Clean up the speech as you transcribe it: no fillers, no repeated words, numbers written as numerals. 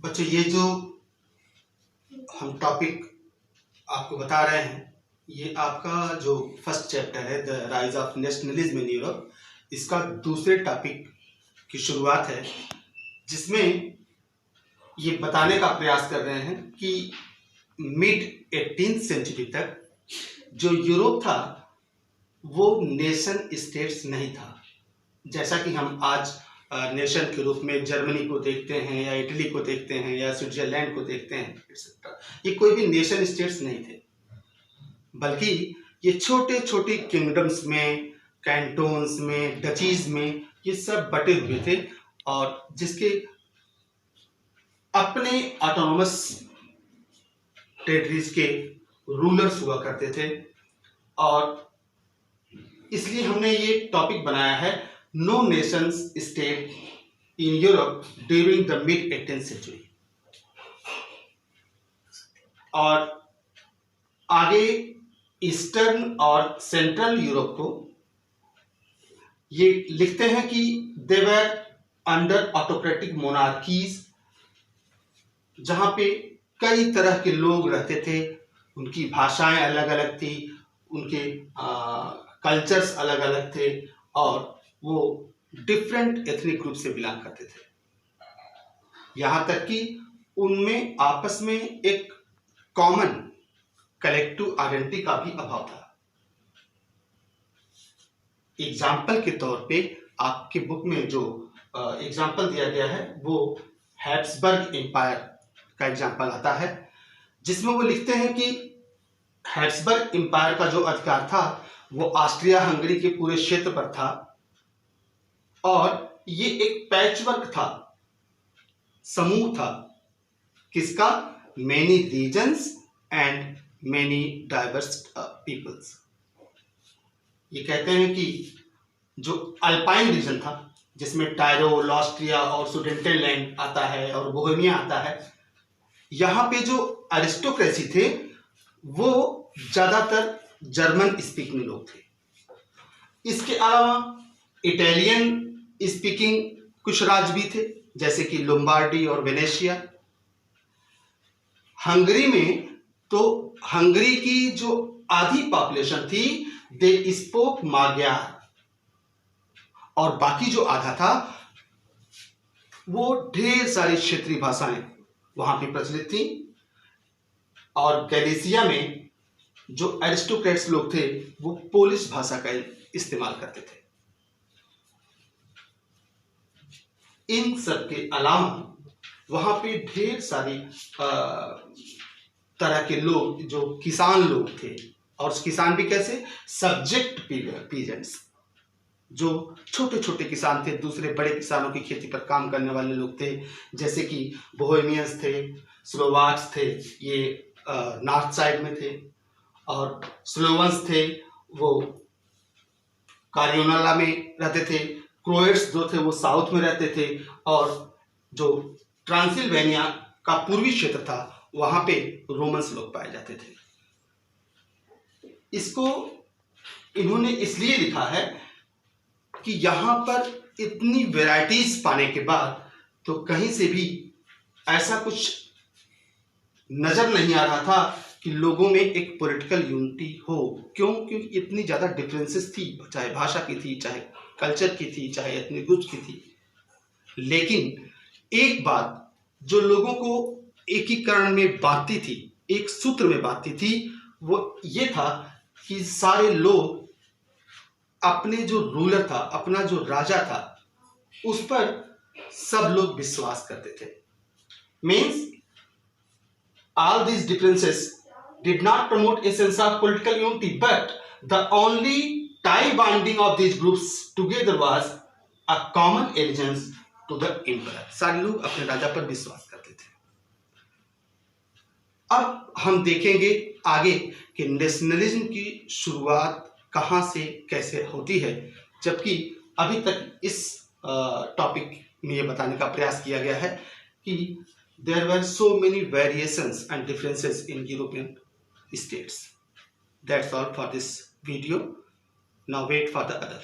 बच्चों, ये जो हम टॉपिक आपको बता रहे हैं, ये आपका जो फर्स्ट चैप्टर है, the rise of nationalism in Europe, इसका दूसरे टॉपिक की शुरुआत है, जिसमें ये बताने का प्रयास कर रहे हैं कि मिड 18th सेंचुरी तक जो यूरोप था वो नेशन स्टेट्स नहीं था। जैसा कि हम आज नेशन के रूप में जर्मनी को देखते हैं या इटली को देखते हैं या स्विट्जरलैंड को देखते हैं एक्सेट्रा, ये कोई भी नेशन स्टेट्स नहीं थे, बल्कि ये छोटे छोटे किंगडम्स में, कैंटोन्स में, डचीज में ये सब बटे हुए थे और जिसके अपने ऑटोनोमस टेरिटरीज के रूलर्स हुआ करते थे। और इसलिए हमने ये टॉपिक बनाया है, no nations state in Europe during the mid 18th century. और आगे ईस्टर्न और सेंट्रल यूरोप को ये लिखते हैं कि दे वर अंडर ऑटोक्रेटिक मोनार्कीज, जहां पे कई तरह के लोग रहते थे, उनकी भाषाएं अलग अलग थी, उनके कल्चर्स अलग अलग थे और वो डिफरेंट एथनिक ग्रुप से बिलोंग करते थे। यहां तक कि उनमें आपस में एक कॉमन कलेक्टिव आइडेंटिटी का भी अभाव था। एग्जाम्पल के तौर पे आपके बुक में जो एग्जाम्पल दिया गया है वो हैब्सबर्ग एम्पायर का एग्जाम्पल आता है, जिसमें वो लिखते हैं कि हैब्सबर्ग एम्पायर का जो अधिकार था वो ऑस्ट्रिया हंगरी के पूरे क्षेत्र पर था और ये एक पैचवर्क था, समूह था, किसका? Many regions and many diverse peoples. ये कहते हैं कि जो अल्पाइन रीजन था, जिसमें टायरोल, ऑस्ट्रिया और सुडेंटेलैंड आता है और बोहेमिया आता है, यहाँ पे जो अरिस्टोक्रेसी थे वो ज्यादातर जर्मन स्पीकिंग लोग थे। इसके अलावा इटालियन स्पीकिंग कुछ राज्य भी थे, जैसे कि लोम्बार्डी और वेनेशिया। हंगरी में तो हंगरी की जो आधी पॉपुलेशन थी दे स्पोक माग्यार, और बाकी जो आधा था वो ढेर सारी क्षेत्रीय भाषाएं वहां पे प्रचलित थी। और गैलिसिया में जो एरिस्टोक्रेट्स लोग थे वो पोलिश भाषा का इस्तेमाल करते थे। इन सब के अलावा वहां पे ढेर सारी तरह के लोग, जो किसान लोग थे, और किसान भी कैसे? सब्जेक्ट पीजेंट्स, जो छोटे छोटे किसान थे, दूसरे बड़े किसानों की खेती पर काम करने वाले लोग थे, जैसे कि बोहेमियंस थे, स्लोवाक्स थे, ये नॉर्थ साइड में थे, और स्लोवन्स थे वो कार्योनाला में रहते थे, क्रोएट्स जो थे वो साउथ में रहते थे, और जो ट्रांसिल्वेनिया का पूर्वी क्षेत्र था वहां पे रोमन्स लोग पाए जाते थे। इसको इन्होंने इसलिए लिखा है कि यहां पर इतनी वैरायटीज पाने के बाद तो कहीं से भी ऐसा कुछ नजर नहीं आ रहा था कि लोगों में एक पॉलिटिकल यूनिटी हो। क्यों? क्योंकि इतनी ज्यादा डिफरेंसेस थी, चाहे भाषा की थी, चाहे कल्चर की थी, चाहे एथनिक ग्रुप्स की थी। लेकिन एक बात जो लोगों को एकीकरण में बांधती थी, एक सूत्र में बांधती थी, वो ये था कि सारे लोग अपने जो रूलर था, अपना जो राजा था, उस पर सब लोग विश्वास करते थे। Means all these differences did not promote a sense of political unity, but the only tie binding of these groups together was a common allegiance to the emperor. सारे लोग अपने राजा पर विश्वास करते थे। अब हम देखेंगे आगे कि नेशनलिज्म की शुरुआत कहां से कैसे होती है, जबकि अभी तक इस टॉपिक में ये बताने का प्रयास किया गया है कि there were so many variations and differences in European states. That's all for this video. Now wait for the other.